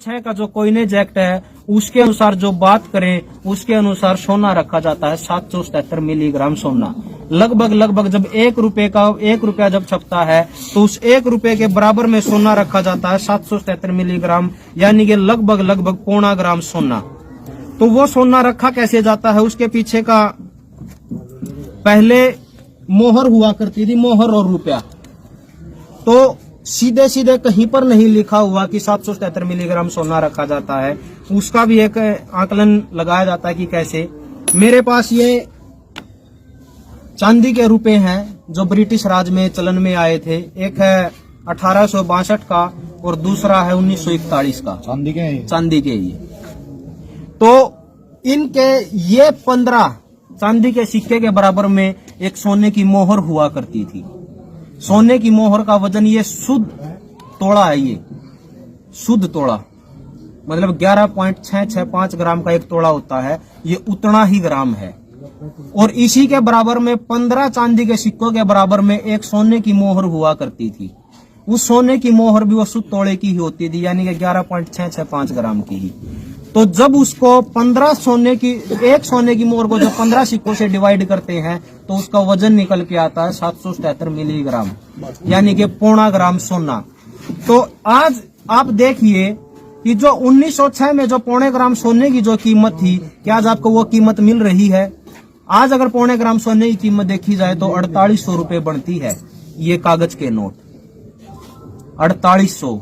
छह का जो कॉइनेज एक्ट है उसके अनुसार जो बात करें उसके अनुसार सोना रखा जाता है 777 मिलीग्राम सोना। लगभग जब 1 रुपया जब छपता है तो उस 1 रुपये के बराबर में सोना रखा जाता है 777 मिलीग्राम, यानी कि लगभग पौना ग्राम सोना। तो वो सोना रखा कैसे जाता है, उसके पीछे का पहले मोहर हुआ करती थी, मोहर और रुपया। तो सीधे कहीं पर नहीं लिखा हुआ कि 777 मिलीग्राम सोना रखा जाता है। उसका भी एक आकलन लगाया जाता है कि कैसे। मेरे पास ये चांदी के रुपए हैं जो ब्रिटिश राज में चलन में आए थे। एक है 1862 का और दूसरा है 1941 का। चांदी के ये तो इनके ये 15 चांदी के सिक्के के बराबर में एक सोने की मोहर हुआ करती थी। सोने की मोहर का वजन ये शुद्ध तोड़ा है, ये शुद्ध तोड़ा मतलब 11.665 ग्राम का एक तोड़ा होता है, ये उतना ही ग्राम है। और इसी के बराबर में 15 चांदी के सिक्कों के बराबर में एक सोने की मोहर हुआ करती थी। उस सोने की मोहर भी वो शुद्ध तोड़े की ही होती थी, यानी कि 11.665 ग्राम की ही। तो जब उसको 15 सोने की, एक सोने की मोहर को जब 15 सिक्कों से डिवाइड करते हैं तो उसका वजन निकल के आता है 777 मिलीग्राम, यानी कि पौना ग्राम सोना। तो आज आप देखिए कि जो 1906 में जो पौने ग्राम सोने की जो कीमत थी, क्या आज आपको वो कीमत मिल रही है? आज अगर पौने ग्राम सोने की कीमत देखी जाए तो 4800 रुपए बनती है ये कागज के नोट, 4800,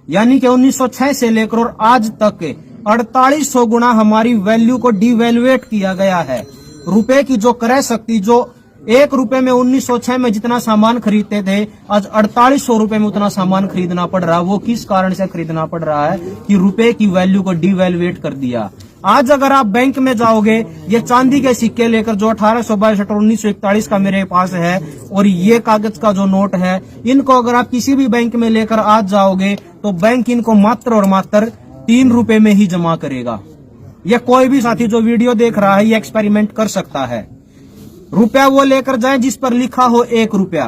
यानी कि 1906 से लेकर और आज तक 4800 गुना हमारी वैल्यू को डिवैल्यूएट किया गया है। रुपए की जो क्रय शक्ति, जो 1 रुपए में 1906 में जितना सामान खरीदते थे, आज 4800 रुपए में उतना सामान खरीदना पड़ रहा है। वो किस कारण से खरीदना पड़ रहा है कि रुपए की वैल्यू को डिवैल्यूएट कर दिया। आज अगर आप बैंक में जाओगे, ये चांदी के सिक्के लेकर जो 1862 और 1941 का मेरे पास है और ये कागज का जो नोट है, इनको अगर आप किसी भी बैंक में लेकर आज जाओगे तो बैंक इनको मात्र और मात्र 3 रुपए में ही जमा करेगा। यह कोई भी साथी जो वीडियो देख रहा है ये एक्सपेरिमेंट कर सकता है। रुपया वो लेकर जाए जिस पर लिखा हो 1 रुपया,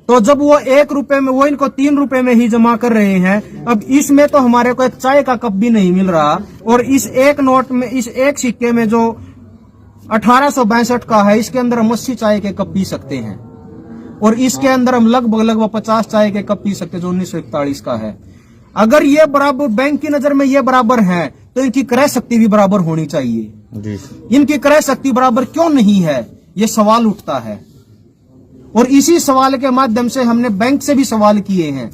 तो जब वो 1 रुपए में, वो इनको 3 रुपए में ही जमा कर रहे हैं। अब इसमें तो हमारे को एक चाय का कप भी नहीं मिल रहा, और इस एक नोट में, इस एक सिक्के में जो 1862 का है, इसके अंदर हम 80 चाय के कप पी सकते हैं, और इसके अंदर हम लगभग 50 चाय के कप पी सकते हैं जो 1941 का है। अगर ये बराबर, बैंक की नजर में ये बराबर है, तो इनकी क्रय शक्ति भी बराबर होनी चाहिए। इनकी क्रय शक्ति बराबर क्यों नहीं है, ये सवाल उठता है। और इसी सवाल के माध्यम से हमने बैंक से भी सवाल किए हैं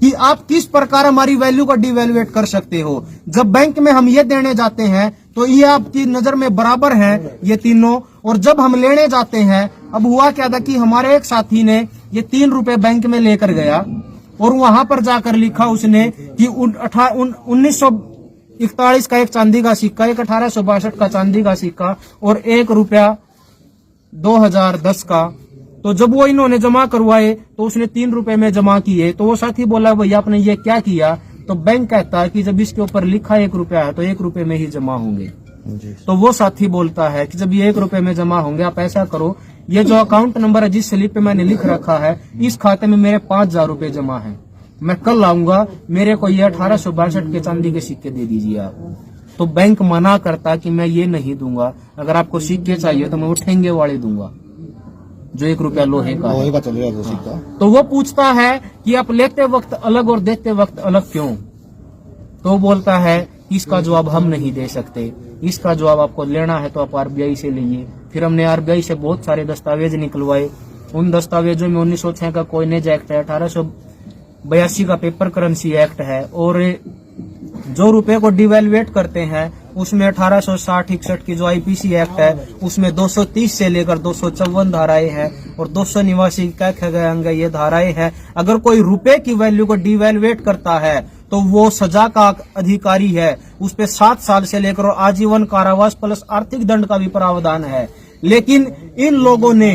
कि आप किस प्रकार हमारी वैल्यू को डिवैल्यूएट कर सकते हो। जब बैंक में हम ये देने जाते हैं तो ये आपकी नजर में बराबर हैं ये तीनों, और जब हम लेने जाते हैं, अब हुआ क्या था कि हमारे एक साथी ने ये 3 रुपए बैंक में लेकर गया और वहां पर जाकर लिखा उसने कि 1941 का एक चांदी का सिक्का, एक 1862 का चांदी का सिक्का और 1 रुपया 2010 का। तो जब वो इन्होंने जमा करवाए तो उसने 3 रुपए में जमा किए। तो वो साथी बोला, भैया आपने ये क्या किया? तो बैंक कहता है कि जब इसके ऊपर लिखा 1 रुपया है तो 1 रुपए में ही जमा होंगे। तो वो साथी बोलता है कि जब ये 1 रुपए में जमा होंगे, आप ऐसा करो, ये जो अकाउंट नंबर है जिस स्लिप पे मैंने लिख रखा है, इस खाते में मेरे 5000 रुपए जमा है, मैं कल आऊंगा, मेरे को ये 1862 के चांदी के सिक्के दे दीजिए आप। तो बैंक मना करता कि मैं ये नहीं दूंगा, अगर आपको सिक्के चाहिए तो मैं वो ठेंगे वाले दूंगा जो 1 रुपया लोहे का चलेगा सिक्का। तो वो पूछता है कि आप लेते वक्त अलग और देते वक्त अलग क्यों? तो बोलता है इसका जवाब हम नहीं दे सकते, इसका जवाब आपको लेना है तो आप RBI से लीजिए। फिर हमने RBI से बहुत सारे दस्तावेज निकलवाए। उन दस्तावेजों में 1906 का कॉइनेज एक्ट है, 1882 का पेपर करेंसी एक्ट है, और जो रुपए को डिवैल्यूएट करते हैं उसमें 1860-61 की जो IPC एक्ट है उसमें 230 से लेकर 254 धाराएं हैं, और 289 क्या कहा गया ये धाराएं हैं। अगर कोई रुपए की वैल्यू को डिवैल्यूएट करता है तो वो सजा का अधिकारी है, उस पे 7 साल से लेकर आजीवन कारावास प्लस आर्थिक दंड का भी प्रावधान है। लेकिन इन लोगों ने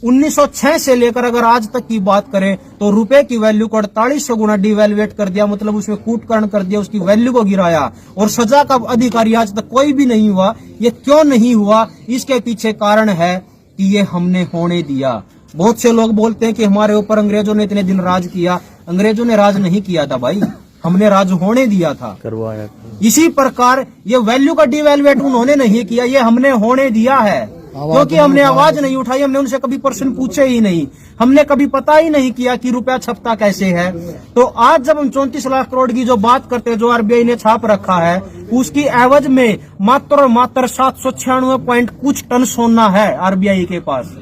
1906 से लेकर अगर आज तक की बात करें तो रुपए की वैल्यू को 4800 गुना डिवैल्यूएट कर दिया, मतलब उसमें कूटकर्ण कर दिया, उसकी वैल्यू को गिराया, और सजा का अधिकारी आज तक कोई भी नहीं हुआ। ये क्यों नहीं हुआ? इसके पीछे कारण है कि ये हमने होने दिया। बहुत से लोग बोलते हैं कि हमारे ऊपर अंग्रेजों ने इतने दिन राज किया। अंग्रेजों ने राज नहीं किया था भाई, हमने राज होने दिया था, करवाया। इसी प्रकार ये वैल्यू का डिवैल्यूएट उन्होंने नहीं किया, ये हमने होने दिया है, क्योंकि हमने आवाज नहीं उठाई, हमने उनसे कभी प्रश्न पूछे ही नहीं, हमने कभी पता ही नहीं किया कि रुपया छपता कैसे है। तो आज जब हम 34 लाख करोड़ की जो बात करते हैं, जो आरबीआई ने छाप रखा है, उसकी एवज में मात्र और मात्र 796 पॉइंट कुछ टन सोना है आरबीआई के पास,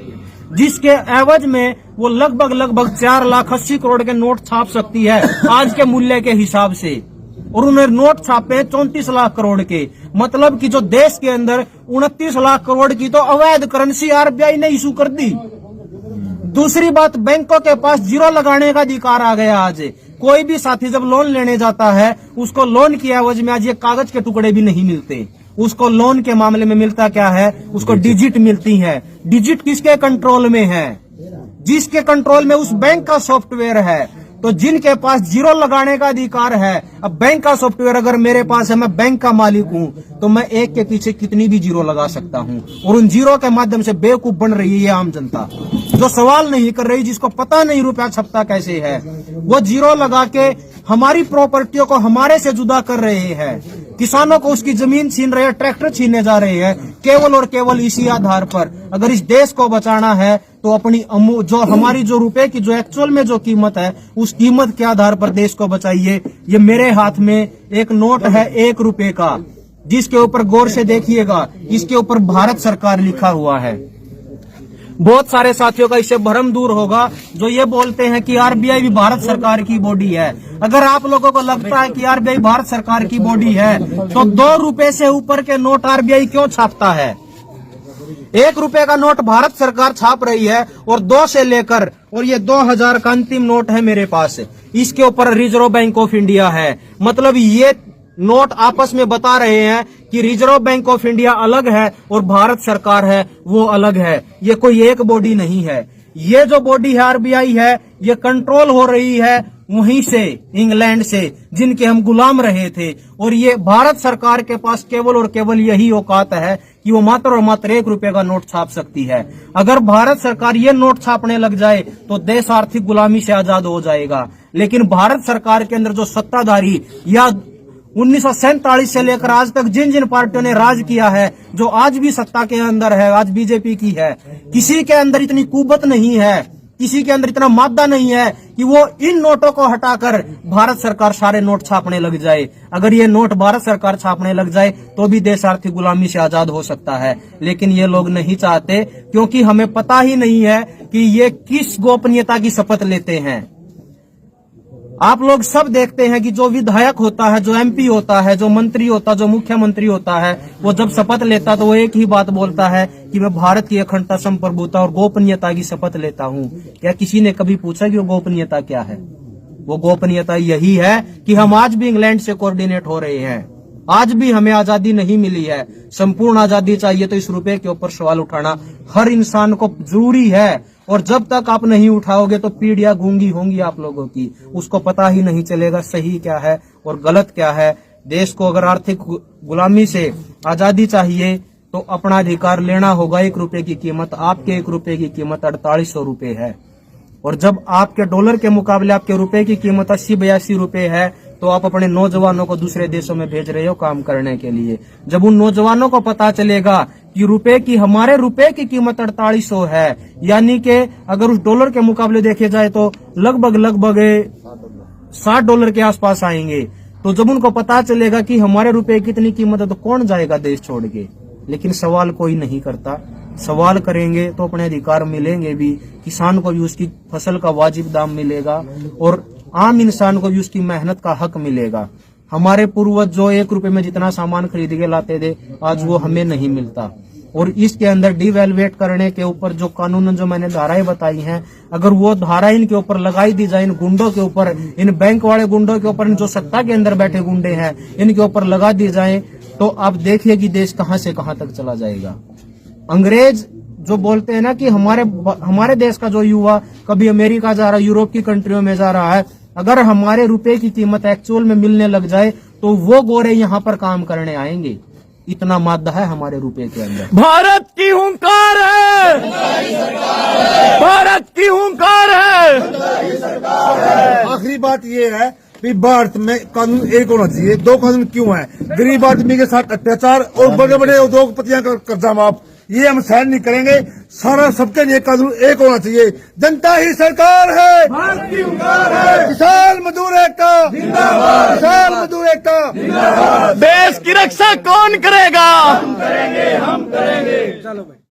जिसके एवज में वो लगभग 4,80,000 करोड़ के नोट छाप सकती है आज के मूल्य के हिसाब से। और उन्हें नोट छापे 34 लाख करोड़ के, मतलब कि जो देश के अंदर 29 लाख करोड़ की तो अवैध करेंसी आरबीआई ने इशू कर दी। दूसरी बात, बैंकों के पास जीरो लगाने का अधिकार आ गया। आज कोई भी साथी जब लोन लेने जाता है, उसको लोन की एवज में आज ये कागज के टुकड़े भी नहीं मिलते, उसको लोन के मामले में मिलता क्या है, उसको डिजिट मिलती है। डिजिट किसके कंट्रोल में है? जिसके कंट्रोल में उस बैंक का सॉफ्टवेयर है। तो जिनके पास जीरो लगाने का अधिकार है, अब बैंक का सॉफ्टवेयर अगर मेरे पास है, मैं बैंक का मालिक हूं, तो मैं एक के पीछे कितनी भी जीरो लगा सकता हूं, और उन जीरो के माध्यम से बेवकूफ बन रही है ये आम जनता, जो सवाल नहीं कर रही, जिसको पता नहीं रुपया छपता कैसे है। वो जीरो लगा के हमारी प्रॉपर्टियों को हमारे से जुदा कर रहे हैं, किसानों को उसकी जमीन छीन रहे हैं, ट्रैक्टर छीनने जा रहे हैं, केवल और केवल इसी आधार पर। अगर इस देश को बचाना है तो अपनी जो हमारी जो रुपए की जो एक्चुअल में जो कीमत है, उस कीमत के आधार पर देश को बचाइए। ये मेरे हाथ में एक नोट है 1 रुपए का, जिसके ऊपर गौर से देखिएगा, इसके ऊपर भारत सरकार लिखा हुआ है। बहुत सारे साथियों का इससे भ्रम दूर होगा जो ये बोलते हैं कि आरबीआई भी भारत सरकार की बॉडी है। अगर आप लोगों को लगता है कि आरबीआई भारत सरकार की बॉडी है, तो 2 रुपए से ऊपर के नोट आरबीआई क्यों छापता है? 1 रुपए का नोट भारत सरकार छाप रही है, और 2 से लेकर, और ये 2000 का अंतिम नोट है मेरे पास, इसके ऊपर रिजर्व बैंक ऑफ इंडिया है। मतलब ये नोट आपस में बता रहे हैं कि रिजर्व बैंक ऑफ इंडिया अलग है और भारत सरकार है वो अलग है। ये कोई एक बॉडी नहीं है। ये जो बॉडी है आरबीआई है, ये कंट्रोल हो रही है वहीं से, इंग्लैंड से, जिनके हम गुलाम रहे थे। और ये भारत सरकार के पास केवल और केवल यही औकात है कि वो मात्र और मात्र 1 रुपए का नोट छाप सकती है। अगर भारत सरकार ये नोट छापने लग जाए तो देश आर्थिक गुलामी से आजाद हो जाएगा। लेकिन भारत सरकार के अंदर जो सत्ताधारी, या 1947 से लेकर आज तक जिन जिन पार्टियों ने राज किया है, जो आज भी सत्ता के अंदर है, आज बीजेपी की है, किसी के अंदर इतनी कुवत नहीं है, किसी के अंदर इतना मादा नहीं है कि वो इन नोटों को हटाकर भारत सरकार सारे नोट छापने लग जाए। अगर ये नोट भारत सरकार छापने लग जाए तो भी देश आर्थिक गुलामी से आजाद हो सकता है। लेकिन ये लोग नहीं चाहते, क्योंकि हमें पता ही नहीं है कि ये किस गोपनीयता की शपथ लेते हैं। आप लोग सब देखते हैं कि जो विधायक होता है, जो एमपी होता है, जो मंत्री होता है, जो मुख्यमंत्री होता है, वो जब शपथ लेता तो वो एक ही बात बोलता है कि मैं भारत की अखंडता, संप्रभुता और गोपनीयता की शपथ लेता हूँ। क्या किसी ने कभी पूछा कि वो गोपनीयता क्या है? वो गोपनीयता यही है कि हम आज भी इंग्लैंड से कोऑर्डिनेट हो रहे हैं, आज भी हमें आजादी नहीं मिली है। संपूर्ण आजादी चाहिए तो इस रुपए के ऊपर सवाल उठाना हर इंसान को जरूरी है। और जब तक आप नहीं उठाओगे तो पीढ़ियां गूंगी होंगी आप लोगों की, उसको पता ही नहीं चलेगा सही क्या है और गलत क्या है। देश को अगर आर्थिक गुलामी से आजादी चाहिए तो अपना अधिकार लेना होगा। 1 रुपए की कीमत, आपके 1 रुपए की कीमत 4800 रुपए है, और जब आपके डॉलर के मुकाबले आपके रुपए की कीमत 80-82 रुपए है, तो आप अपने नौजवानों को दूसरे देशों में भेज रहे हो काम करने के लिए। जब उन नौजवानों को पता चलेगा कि हमारे रुपए की कीमत 4800 है, यानी कि अगर उस डॉलर के मुकाबले देखे जाए तो लगभग $60 के आसपास आएंगे, तो जब उनको पता चलेगा कि हमारे रुपए की इतनी कीमत है तो कौन जाएगा देश छोड़ के? लेकिन सवाल कोई नहीं करता। सवाल करेंगे तो अपने अधिकार मिलेंगे भी, किसान को भी उसकी फसल का वाजिब दाम मिलेगा और आम इंसान को भी उसकी मेहनत का हक मिलेगा। हमारे पूर्वज जो 1 रुपए में जितना सामान खरीद के लाते थे, आज वो हमें नहीं मिलता। और इसके अंदर डिवैल्यूएट करने के ऊपर जो कानून, जो मैंने धाराएं बताई हैं, अगर वो धारा इनके ऊपर लगाई दी जाए, इन गुंडों के ऊपर, इन बैंक वाले गुंडों के ऊपर, जो सत्ता के अंदर बैठे गुंडे हैं, इनके ऊपर लगा दी जाए, तो आप देखिए कि देश कहां से कहां तक चला जाएगा। अंग्रेज जो बोलते हैं ना कि हमारे देश का जो युवा कभी अमेरिका जा रहा है, यूरोप की कंट्रियों में जा रहा है, अगर हमारे रुपए की कीमत एक्चुअल में मिलने लग जाए तो वो गोरे यहाँ पर काम करने आएंगे। इतना मादा है हमारे रुपए के अंदर। भारत की हुंकार है, भारत की हुंकार है। आखिरी बात ये है भी भारत में कानून एक होना चाहिए। दो कानून क्यों है? गरीब आदमी के साथ अत्याचार और बड़े बड़े उद्योगपतियों का कर्जा माफ, ये हम सहन नहीं करेंगे। सारा सबके लिए कानून एक होना चाहिए। जनता ही सरकार है, किसान मजदूर एकता जिंदाबाद, किसान मजदूर एकता जिंदाबाद। देश की रक्षा कौन करेगा? चलो भाई।